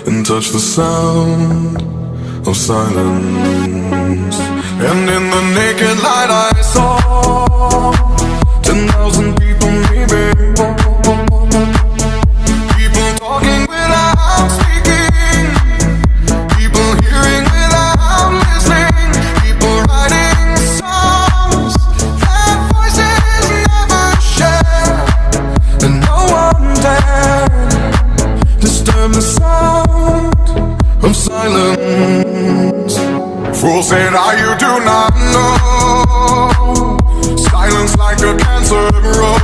and touch the sound of silence. And in the naked light I saw 10,000 people, maybe. People talking without speaking, people hearing without listening, people writing songs that voices never share, and no one dared disturb the sound of silence. Fool said, you do not know. Silence like a cancer grows.